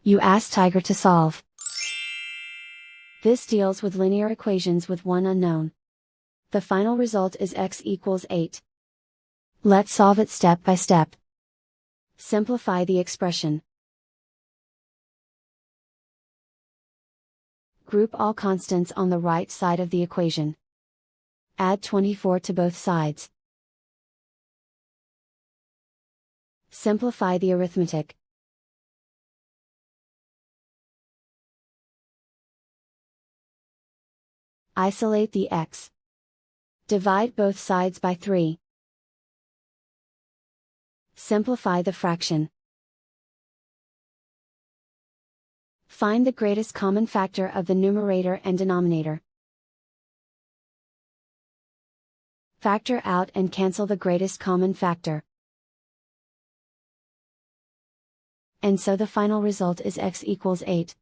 You ask Tiger to solve. This deals with linear equations with one unknown. The final result is x equals 8. Let's solve it step by step. Simplify the expression. Group all constants on the right side of the equation. Add 24 to both sides. Simplify the arithmetic. Isolate the x. Divide both sides by 3. Simplify the fraction. Find the greatest common factor of the numerator and denominator. Factor out and cancel the greatest common factor. And so the final result is x equals 8.